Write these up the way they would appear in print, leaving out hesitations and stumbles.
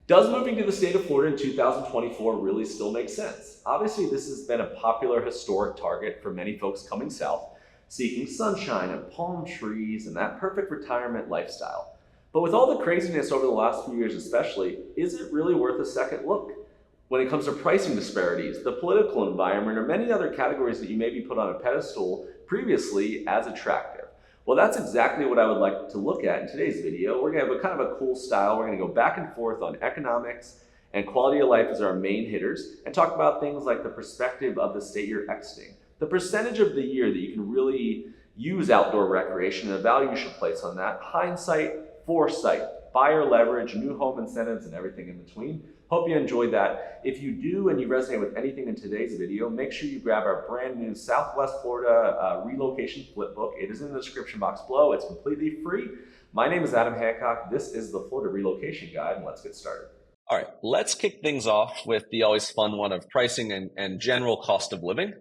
Does moving to the state of Florida in 2024 really still make sense? Obviously, this has been a popular historic target for many folks coming south, seeking sunshine and palm trees and that perfect retirement lifestyle. But with all the craziness over the last few years especially, is it really worth a second look? When it comes to pricing disparities, the political environment, or many other categories that you maybe put on a pedestal previously as attractive. Well, that's exactly what I would like to look at in today's video. We're gonna have a kind of a cool style. We're gonna go back and forth on economics and quality of life as our main hitters and talk about things like the perspective of the state you're exiting, the percentage of the year that you can really use outdoor recreation and the value you should place on that, hindsight, foresight, buyer leverage, new home incentives, and everything in between. Hope you enjoyed that. If you do and you resonate with anything in today's video, make sure you grab our brand new Southwest Florida Relocation flip book. It is in the description box below. It's completely free. My name is Adam Hancock. This is the Florida Relocation Guide, and let's get started. All right, let's kick things off with the always fun one of pricing and general cost of living.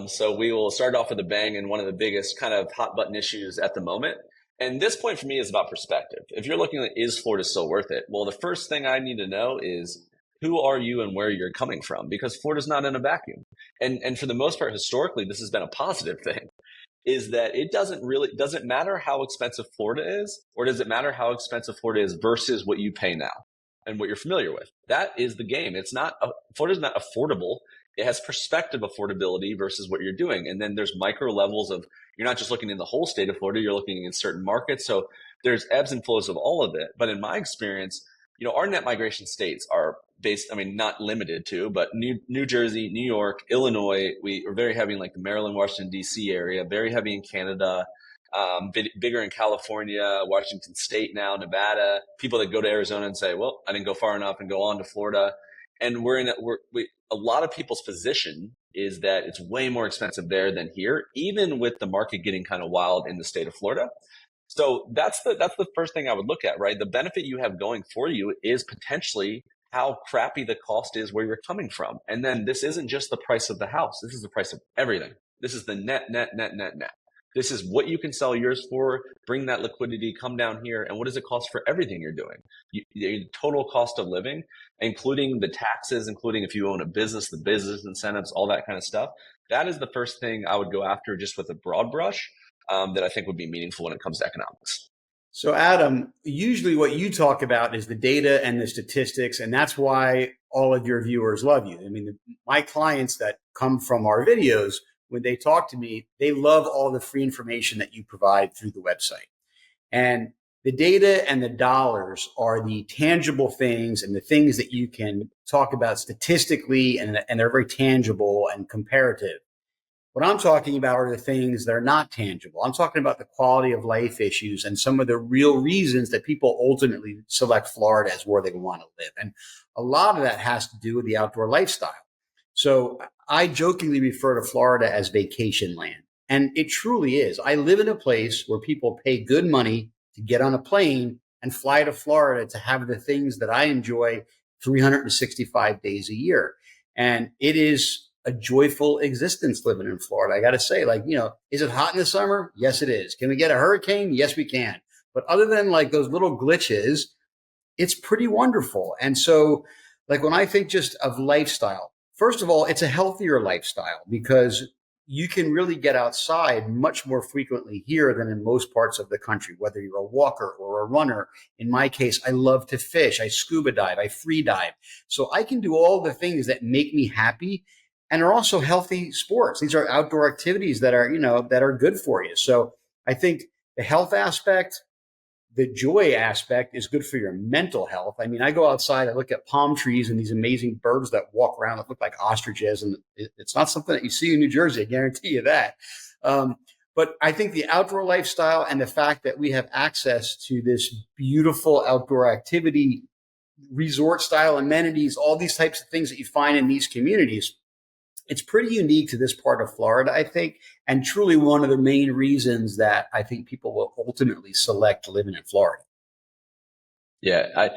So we will start off with a bang and one of the biggest kind of hot button issues at the moment. And this point for me is about perspective. If you're looking at, is Florida still worth it? Well, the first thing I need to know is who are you and where you're coming from? Because Florida's not in a vacuum. And for the most part, historically, this has been a positive thing, is that it doesn't matter how expensive Florida is, or does it matter how expensive Florida is versus what you pay now and what you're familiar with? That is the game. Florida's not affordable. It has perspective affordability versus what you're doing. And then there's micro levels of, you're not just looking in the whole state of Florida, you're looking in certain markets. So there's ebbs and flows of all of it. But in my experience, our net migration states are based, not limited to, but New Jersey, New York, Illinois, we are very heavy in like the Maryland, Washington, D.C. area, very heavy in Canada, bigger in California, Washington State now, Nevada, people that go to Arizona and say, well, I didn't go far enough and go on to Florida. And a lot of people's position is that it's way more expensive there than here, even with the market getting kind of wild in the state of Florida. So that's the first thing I would look at, right? The benefit you have going for you is potentially how crappy the cost is where you're coming from. And then this isn't just the price of the house. This is the price of everything. This is the net. This is what you can sell yours for, bring that liquidity, come down here, and what does it cost for everything you're doing? The total cost of living, including the taxes, including if you own a business, the business incentives, all that kind of stuff. That is the first thing I would go after just with a broad brush that I think would be meaningful when it comes to economics. So Adam, usually what you talk about is the data and the statistics, and that's why all of your viewers love you. My clients that come from our videos, when they talk to me, they love all the free information that you provide through the website. And the data and the dollars are the tangible things and the things that you can talk about statistically, and they're very tangible and comparative. What I'm talking about are the things that are not tangible. I'm talking about the quality of life issues and some of the real reasons that people ultimately select Florida as where they want to live. And a lot of that has to do with the outdoor lifestyle. So I jokingly refer to Florida as vacation land. And it truly is. I live in a place where people pay good money to get on a plane and fly to Florida to have the things that I enjoy 365 days a year. And it is a joyful existence living in Florida. I got to say, is it hot in the summer? Yes, it is. Can we get a hurricane? Yes, we can. But other than those little glitches, it's pretty wonderful. And so when I think just of lifestyle, first of all, it's a healthier lifestyle because you can really get outside much more frequently here than in most parts of the country, whether you're a walker or a runner. In my case, I love to fish. I scuba dive. I free dive. So I can do all the things that make me happy and are also healthy sports. These are outdoor activities that are good for you. So I think the health aspect, the joy aspect is good for your mental health. I go outside, I look at palm trees and these amazing birds that walk around that look like ostriches. And it's not something that you see in New Jersey, I guarantee you that. But I think the outdoor lifestyle and the fact that we have access to this beautiful outdoor activity, resort style amenities, all these types of things that you find in these communities, it's pretty unique to this part of Florida, I think, and truly one of the main reasons that I think people will ultimately select living in Florida. Yeah,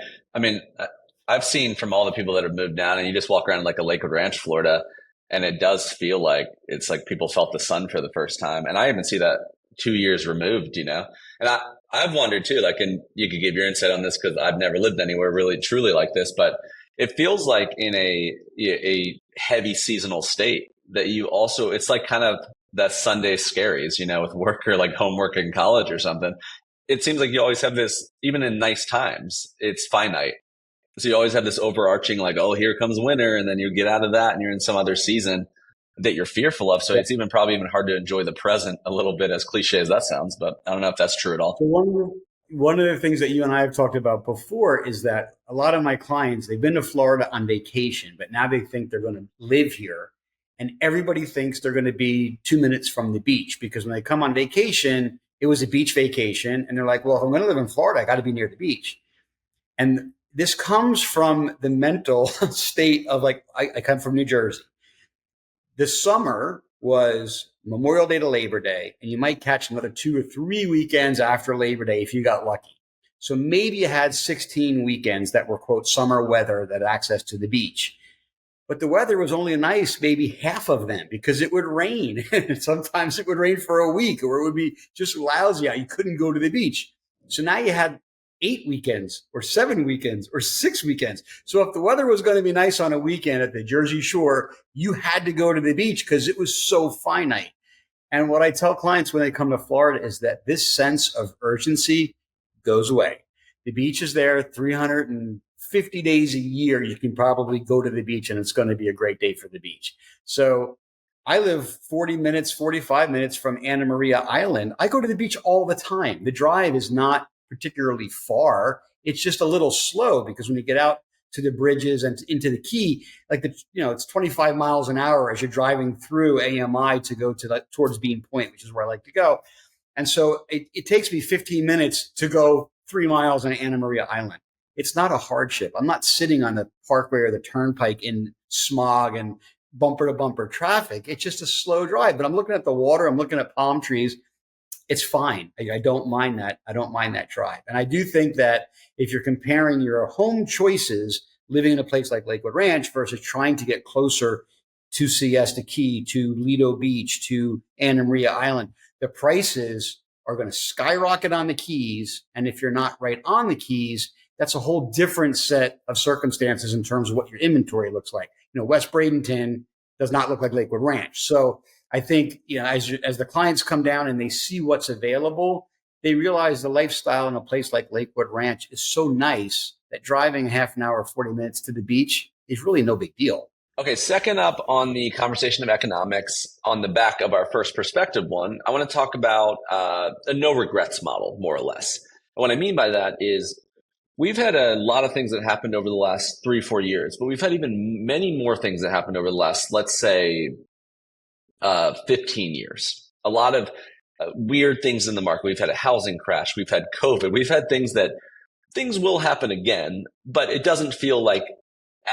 I've seen from all the people that have moved down, and you just walk around like a Lakewood Ranch, Florida, and it does feel like it's like people felt the sun for the first time. And I even see that 2 years removed, And I've wondered too, like, and you could give your insight on this because I've never lived anywhere really truly like this, but it feels like in a heavy seasonal state that you also, it's like kind of that Sunday scaries, with work or like homework in college or something. It seems like you always have this, even in nice times, it's finite. So you always have this overarching, like, oh, here comes winter. And then you get out of that and you're in some other season that you're fearful of. So it's probably even hard to enjoy the present a little bit, as cliche as that sounds. But I don't know if that's true at all. So one of the things that you and I have talked about before is that a lot of my clients, they've been to Florida on vacation, but now they think they're going to live here. And everybody thinks they're going to be 2 minutes from the beach because when they come on vacation, it was a beach vacation. And they're like, well, if I'm going to live in Florida, I got to be near the beach. And this comes from the mental state of like, I come from New Jersey. This summer was Memorial Day to Labor Day, and you might catch another 2 or 3 weekends after Labor Day if you got lucky. So maybe you had 16 weekends that were, quote, summer weather that had access to the beach. But the weather was only nice, maybe half of them, because it would rain. Sometimes it would rain for a week, or it would be just lousy out. You couldn't go to the beach. So now you had 8 weekends or 7 weekends or 6 weekends. So if the weather was going to be nice on a weekend at the Jersey Shore, you had to go to the beach because it was so finite. And what I tell clients when they come to Florida is that this sense of urgency goes away. The beach is there 350 days a year. You can probably go to the beach and it's going to be a great day for the beach. So I live 40 minutes, 45 minutes from Anna Maria Island. I go to the beach all the time. The drive is not particularly far. It's just a little slow because when you get out to the bridges and into the key, like it's 25 miles an hour as you're driving through AMI to go to towards Bean Point, which is where I like to go. And so it takes me 15 minutes to go 3 miles on Anna Maria Island. It's not a hardship. I'm not sitting on the parkway or the turnpike in smog and bumper to bumper traffic. It's just a slow drive, but I'm looking at the water. I'm looking at palm trees. It's fine. I don't mind that. I don't mind that drive. And I do think that if you're comparing your home choices, living in a place like Lakewood Ranch versus trying to get closer to Siesta Key, to Lido Beach, to Anna Maria Island, the prices are going to skyrocket on the Keys. And if you're not right on the Keys, that's a whole different set of circumstances in terms of what your inventory looks like. West Bradenton does not look like Lakewood Ranch. So I think, as the clients come down and they see what's available, they realize the lifestyle in a place like Lakewood Ranch is so nice that driving half an hour, 40 minutes to the beach is really no big deal. Okay, second up on the conversation of economics, on the back of our first perspective one, I want to talk about a no regrets model, more or less. And what I mean by that is we've had a lot of things that happened over the last 3-4 years, but we've had even many more things that happened over the last, let's say, 15 years. A lot of weird things in the market. We've had a housing crash. We've had COVID. We've had things will happen again, but it doesn't feel like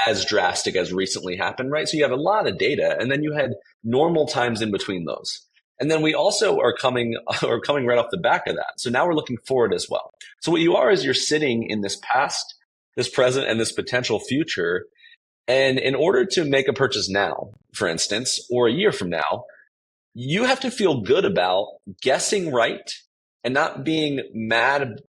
as drastic as recently happened, right? So you have a lot of data, and then you had normal times in between those. And then we also are coming right off the back of that. So now we're looking forward as well. So what you are is you're sitting in this past, this present, and this potential future. And in order to make a purchase now, for instance, or a year from now, you have to feel good about guessing right and not being mad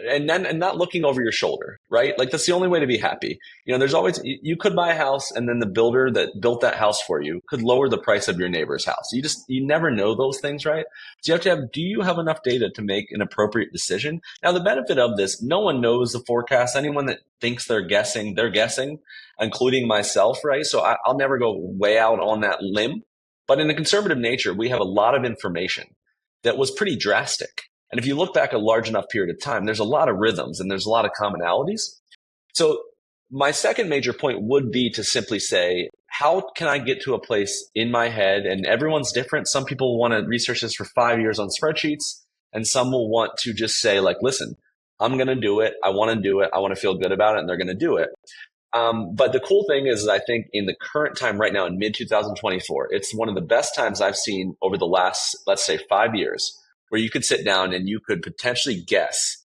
and not looking over your shoulder, right? Like that's the only way to be happy. There's always, you could buy a house and then the builder that built that house for you could lower the price of your neighbor's house. You never know those things, right? So you have to do you have enough data to make an appropriate decision? Now, the benefit of this, no one knows the forecast. Anyone that thinks they're guessing, including myself, right? So I'll never go way out on that limb. But in a conservative nature, we have a lot of information that was pretty drastic. And if you look back a large enough period of time, there's a lot of rhythms and there's a lot of commonalities. So my second major point would be to simply say, how can I get to a place in my head? And everyone's different. Some people want to research this for 5 years on spreadsheets, and some will want to just say, like, listen, I'm going to do it. I want to do it. I want to feel good about it. And they're going to do it. But the cool thing is, I think in the current time right now in mid 2024, it's one of the best times I've seen over the last, let's say, 5 years, where you could sit down and you could potentially guess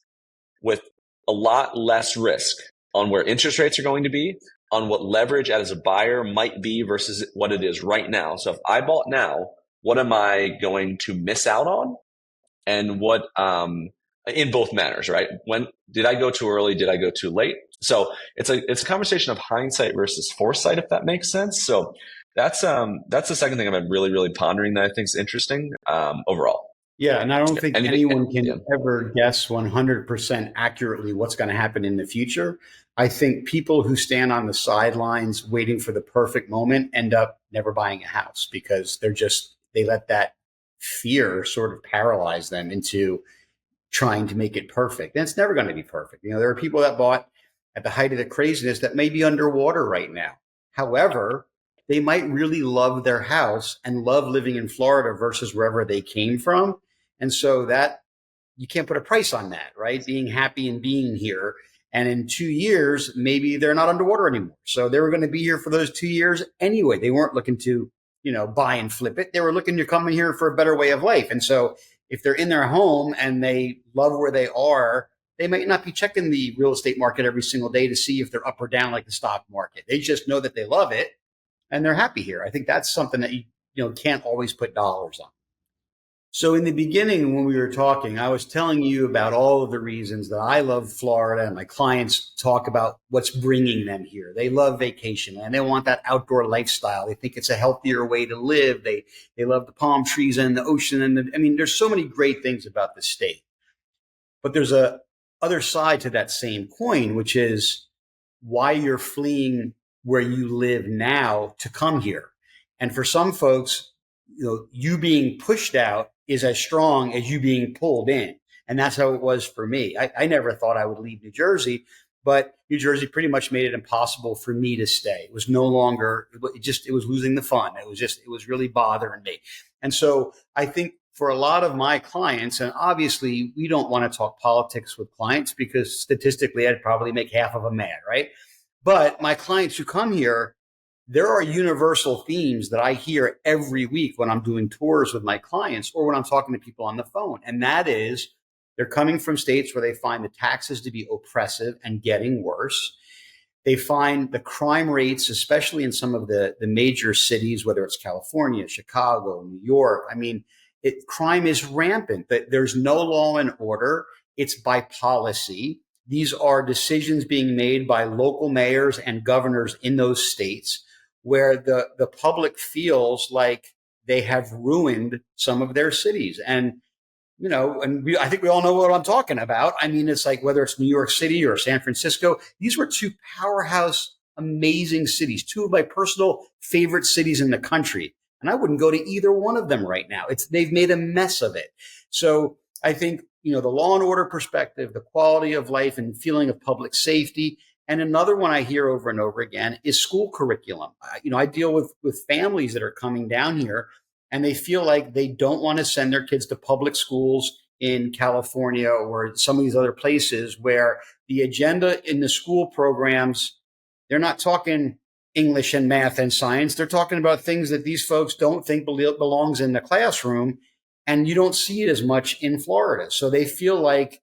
with a lot less risk on where interest rates are going to be, on what leverage as a buyer might be versus what it is right now. So if I bought now, what am I going to miss out on? And what in both manners, right? When did I go too early? Did I go too late? So it's a conversation of hindsight versus foresight, if that makes sense. So that's the second thing I've been really pondering that I think is interesting overall. Yeah, and I don't think Anything? anyone Yeah. can ever guess 100% accurately what's going to happen in the future. I think people who stand on the sidelines waiting for the perfect moment end up never buying a house because they let that fear sort of paralyze them into trying to make it perfect. And it's never going to be perfect. There are people that bought at the height of the craziness that may be underwater right now. However, they might really love their house and love living in Florida versus wherever they came from. And so that you can't put a price on that, right? Being happy and being here. And in 2 years, maybe they're not underwater anymore. So they were going to be here for those 2 years anyway. They weren't looking to, buy and flip it. They were looking to come in here for a better way of life. And so if they're in their home and they love where they are, they might not be checking the real estate market every single day to see if they're up or down like the stock market. They just know that they love it and they're happy here. I think that's something that you can't always put dollars on. So in the beginning, when we were talking, I was telling you about all of the reasons that I love Florida, and my clients talk about what's bringing them here. They love vacation and they want that outdoor lifestyle. They think it's a healthier way to live. They love the palm trees and the ocean. And there's so many great things about the state. But there's a other side to that same coin, which is why you're fleeing where you live now to come here. And for some folks, you being pushed out is as strong as you being pulled in. And that's how it was for me. I never thought I would leave New Jersey, but New Jersey pretty much made it impossible for me to stay. It was no longer, it was losing the fun. It was really bothering me. And so I think for a lot of my clients, and obviously we don't want to talk politics with clients because statistically I'd probably make half of them mad, right? But my clients who come here, there are universal themes that I hear every week when I'm doing tours with my clients or when I'm talking to people on the phone. And that is they're coming from states where they find the taxes to be oppressive and getting worse. They find the crime rates, especially in some of the major cities, whether it's California, Chicago, New York. Crime is rampant. There's no law and order. It's by policy. These are decisions being made by local mayors and governors in those states where the public feels like they have ruined some of their cities. And, I think we all know what I'm talking about. It's like whether it's New York City or San Francisco, these were two powerhouse, amazing cities, two of my personal favorite cities in the country. And I wouldn't go to either one of them right now. They've made a mess of it. So I think, the law and order perspective, the quality of life and feeling of public safety. And another one I hear over and over again is school curriculum. I deal with families that are coming down here and they feel like they don't want to send their kids to public schools in California or some of these other places where the agenda in the school programs, they're not talking English and math and science. They're talking about things that these folks don't think belongs in the classroom. And you don't see it as much in Florida. So they feel like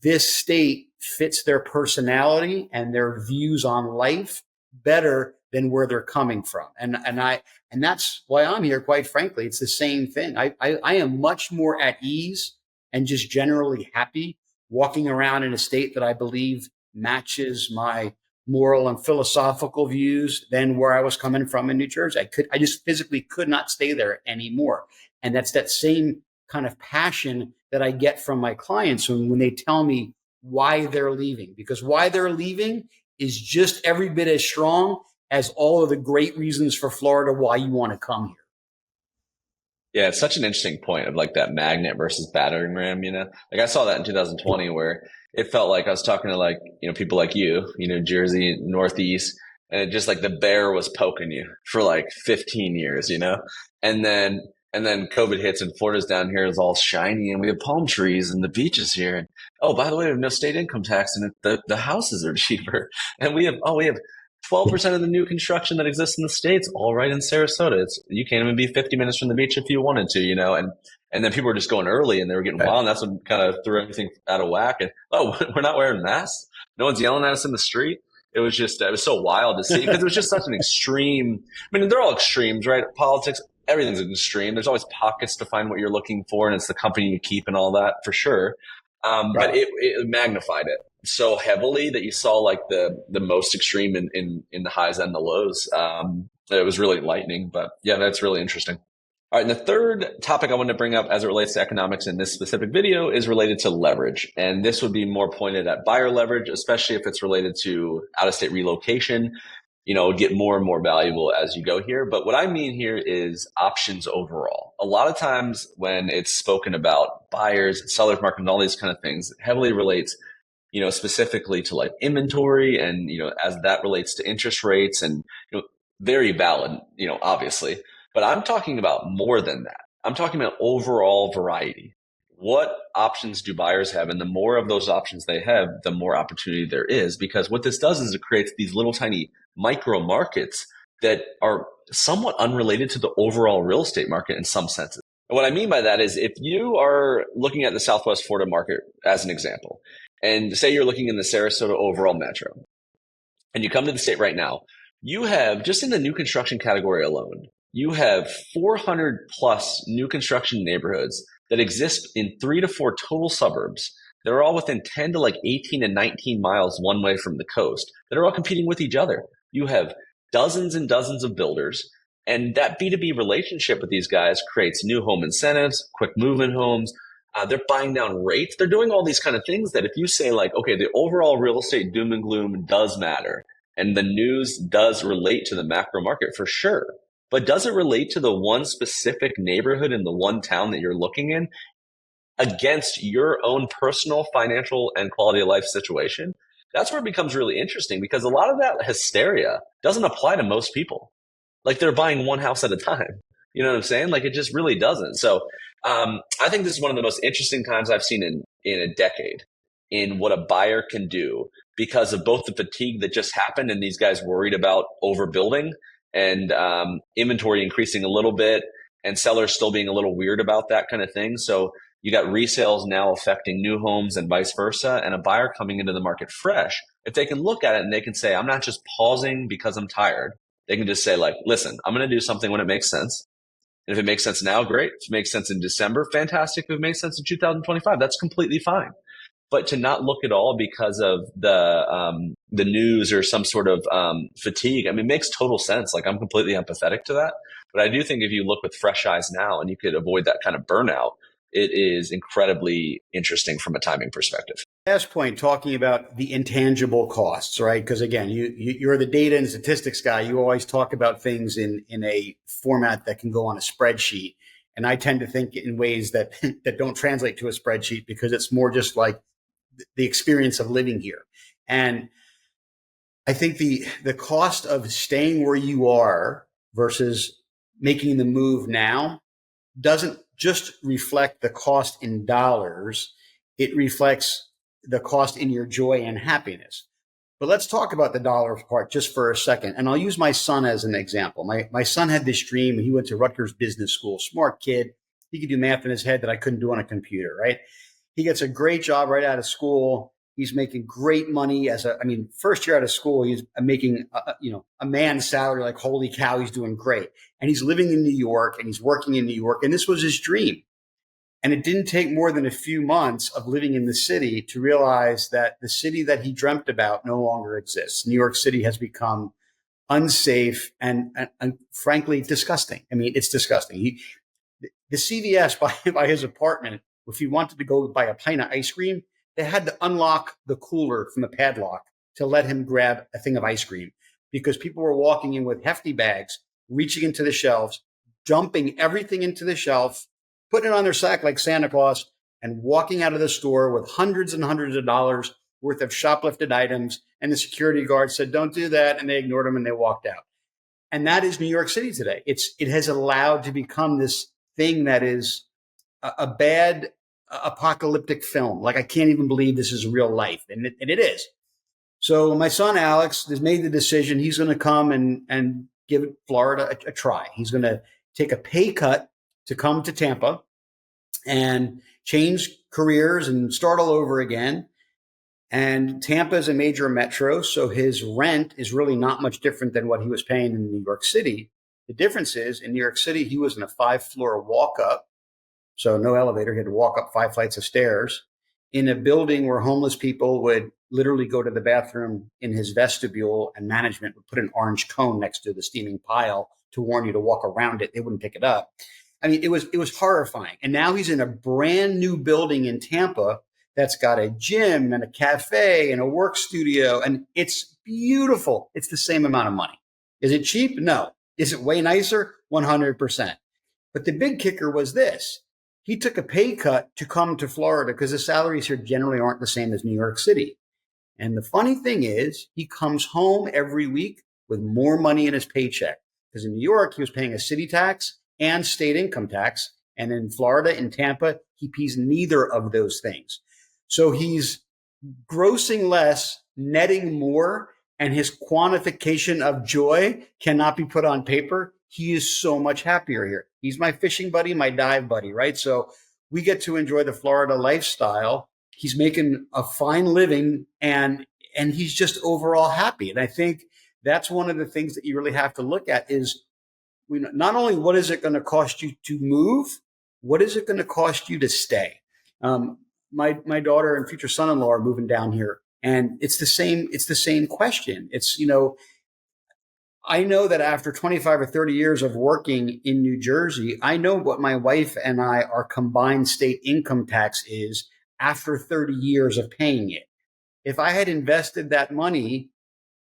this state fits their personality and their views on life better than where they're coming from. And that's why I'm here, quite frankly. It's the same thing. I am much more at ease and just generally happy walking around in a state that I believe matches my moral and philosophical views than where I was coming from in New Jersey. I just physically could not stay there anymore. And that's that same kind of passion that I get from my clients when they tell me why they're leaving, because why they're leaving is just every bit as strong as all of the great reasons for Florida why you want to come here. Yeah, it's such an interesting point of like that magnet versus battering ram, Like I saw that in 2020 where it felt like I was talking to people like you, Jersey, Northeast, and it just like the bear was poking you for like 15 years, And then COVID hits and Florida's down here is all shiny and we have palm trees and the beaches here. And oh, by the way, we have no state income tax and the houses are cheaper. And we have 12% of the new construction that exists in the States all right in Sarasota. You can't even be 50 minutes from the beach if you wanted to, and then people were just going early and they were getting wild. And that's what kind of threw everything out of whack. And we're not wearing masks. No one's yelling at us in the street. It was so wild to see because it was just such an extreme. They're all extremes, right? Politics. Everything's an extreme. There's always pockets to find what you're looking for, and it's the company you keep and all that for sure. But it magnified it so heavily that you saw like the most extreme in the highs and the lows. It was really enlightening. But yeah, that's really interesting. All right, and the third topic I want to bring up as it relates to economics in this specific video is related to leverage. And this would be more pointed at buyer leverage, especially if it's related to out-of-state relocation. Get more and more valuable as you go here. But what I mean here is options overall. A lot of times when it's spoken about buyers, sellers market, and all these kind of things, it heavily relates, specifically to like inventory and, as that relates to interest rates and, very valid, obviously. But I'm talking about more than that. I'm talking about overall variety. What options do buyers have? And the more of those options they have, the more opportunity there is. Because what this does is it creates these little tiny micro markets that are somewhat unrelated to the overall real estate market in some senses. And what I mean by that is if you are looking at the Southwest Florida market as an example, and say you're looking in the Sarasota overall metro, and you come to the state right now, you have, just in the new construction category alone, you have 400 plus new construction neighborhoods that exist in 3 to 4 total suburbs that are all within 10 to like 18 and 19 miles one way from the coast that are all competing with each other. You have dozens and dozens of builders, and that B2B relationship with these guys creates new home incentives, quick move-in homes. They're buying down rates. They're doing all these kind of things that if you say like, okay, the overall real estate doom and gloom does matter, and the news does relate to the macro market for sure. But does it relate to the one specific neighborhood in the one town that you're looking in against your own personal financial and quality of life situation? That's where it becomes really interesting because a lot of that hysteria doesn't apply to most people. Like they're buying one house at a time. You know what I'm saying? Like it just really doesn't. So I think this is one of the most interesting times I've seen in a decade in what a buyer can do because of both the fatigue that just happened and these guys worried about overbuilding and inventory increasing a little bit and sellers still being a little weird about that kind of thing. So you got resales now affecting new homes and vice versa, and a buyer coming into the market fresh. If they can look at it and they can say, I'm not just pausing because I'm tired. They can just say like, listen, I'm going to do something when it makes sense. And if it makes sense now, great. If it makes sense in December, fantastic. If it makes sense in 2025, that's completely fine. But to not look at all because of the news or some sort of fatigue, I mean, it makes total sense. Like I'm completely empathetic to that. But I do think if you look with fresh eyes now and you could avoid that kind of burnout, it is incredibly interesting from a timing perspective. Last point, talking about the intangible costs, right? Because again, you're the data and statistics guy. You always talk about things in a format that can go on a spreadsheet. And I tend to think in ways that don't translate to a spreadsheet because it's more just like the experience of living here. And I think the cost of staying where you are versus making the move now doesn't just reflect the cost in dollars. It reflects the cost in your joy and happiness. But let's talk about the dollars part just for a second. And I'll use my son as an example. My son had this dream. He went to Rutgers Business School, smart kid. He could do math in his head that I couldn't do on a computer, right? He gets a great job right out of school. He's making great money first year out of school, he's making, a man's salary, like, holy cow, he's doing great. And he's living in New York and he's working in New York. And this was his dream. And it didn't take more than a few months of living in the city to realize that the city that he dreamt about no longer exists. New York City has become unsafe and frankly, disgusting. I mean, it's disgusting. The CVS by his apartment, if he wanted to go buy a pint of ice cream, they had to unlock the cooler from the padlock to let him grab a thing of ice cream because people were walking in with hefty bags, reaching into the shelves, dumping everything into the shelf, putting it on their sack like Santa Claus, and walking out of the store with hundreds and hundreds of dollars worth of shoplifted items. And the security guard said, don't do that. And they ignored him and they walked out. And that is New York City today. It has allowed to become this thing that is a bad apocalyptic film. Like, I can't even believe this is real life. And it is. So my son, Alex, has made the decision. He's going to come and give Florida a try. He's going to take a pay cut to come to Tampa and change careers and start all over again. And Tampa is a major metro, so his rent is really not much different than what he was paying in New York City. The difference is in New York City, he was in a 5-floor walk up. So no elevator. He had to walk up 5 flights of stairs. in a building where homeless people would literally go to the bathroom in his vestibule, and management would put an orange cone next to the steaming pile to warn you to walk around it. They wouldn't pick it up. I mean, it was horrifying. And now he's in a brand new building in Tampa that's got a gym and a cafe and a work studio, and it's beautiful. It's the same amount of money. Is it cheap? No. Is it way nicer? 100%. But the big kicker was this. He took a pay cut to come to Florida because the salaries here generally aren't the same as New York City. And the funny thing is, he comes home every week with more money in his paycheck. Because in New York, he was paying a city tax and state income tax. And in Florida, in Tampa, he pays neither of those things. So he's grossing less, netting more, and his quantification of joy cannot be put on paper. He is so much happier here. He's my fishing buddy, my dive buddy, right? So we get to enjoy the Florida lifestyle. He's making a fine living, and he's just overall happy. And I think that's one of the things that you really have to look at is not only what is it going to cost you to move, what is it going to cost you to stay? My daughter and future son-in-law are moving down here, and it's the same question. It's, I know that after 25 or 30 years of working in New Jersey, I know what my wife and I, our combined state income tax is after 30 years of paying it. If I had invested that money,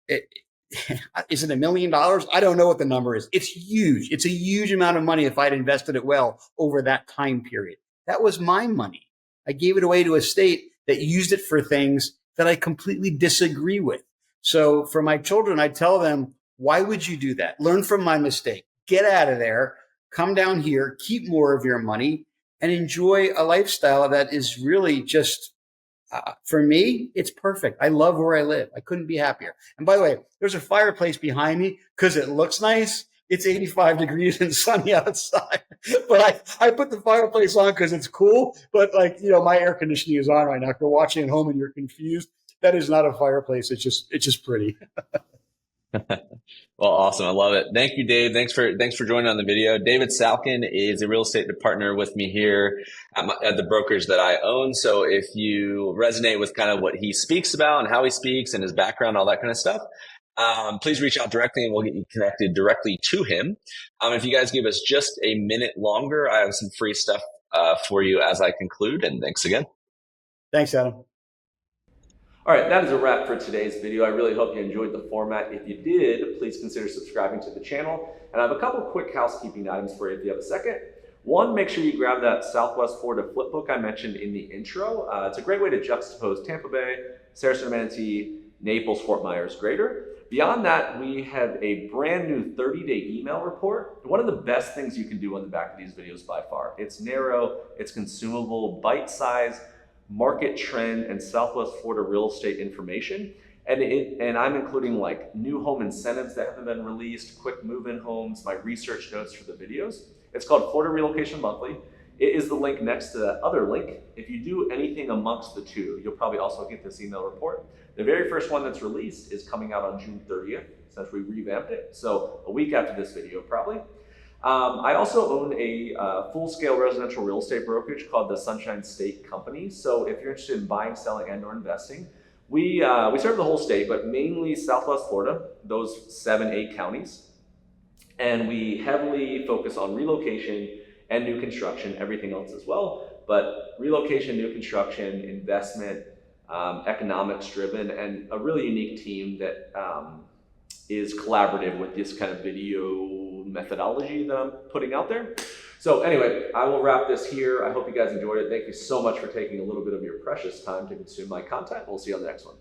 is it $1 million? I don't know what the number is. It's huge. It's a huge amount of money if I'd invested it well over that time period. That was my money. I gave it away to a state that used it for things that I completely disagree with. So for my children, I tell them, why would you do that? Learn from my mistake. Get out of there. Come down here. Keep more of your money and enjoy a lifestyle that is really just, for me, it's perfect. I love where I live. I couldn't be happier. And by the way, there's a fireplace behind me because it looks nice. It's 85 degrees and sunny outside, but I put the fireplace on because it's cool. But my air conditioning is on right now. If you're watching at home and you're confused, that is not a fireplace. It's just pretty. Well, awesome. I love it. Thank you, Dave. Thanks for joining on the video. David Salkin is a real estate partner with me here at the brokerage that I own. So if you resonate with kind of what he speaks about and how he speaks and his background, all that kind of stuff, please reach out directly and we'll get you connected directly to him. If you guys give us just a minute longer, I have some free stuff for you as I conclude. And thanks again. Thanks, Adam. All right, that is a wrap for today's video. I really hope you enjoyed the format. If you did, please consider subscribing to the channel. And I have a couple quick housekeeping items for you if you have a second. One, make sure you grab that Southwest Florida flip book I mentioned in the intro. It's a great way to juxtapose Tampa Bay, Sarasota, Manatee, Naples, Fort Myers, Greater. Beyond that, we have a brand new 30-day email report. One of the best things you can do on the back of these videos by far. It's narrow, it's consumable, bite-sized, market trend and Southwest Florida real estate information. And I'm including like new home incentives that haven't been released, quick move-in homes, my research notes for the videos. It's called Florida Relocation Monthly. It is the link next to that other link. If you do anything amongst the two, you'll probably also get this email report. The very first one that's released is coming out on June 30th, since we revamped it. So a week after this video, probably. I also own a full-scale residential real estate brokerage called the Sunshine State Company. So if you're interested in buying, selling, and/or investing, we serve the whole state, but mainly Southwest Florida, those 7-8 counties. And we heavily focus on relocation and new construction, everything else as well. But relocation, new construction, investment, economics driven, and a really unique team that is collaborative with this kind of video methodology that I'm putting out there. So anyway, I will wrap this here. I hope you guys enjoyed it. Thank you so much for taking a little bit of your precious time to consume my content. We'll see you on the next one.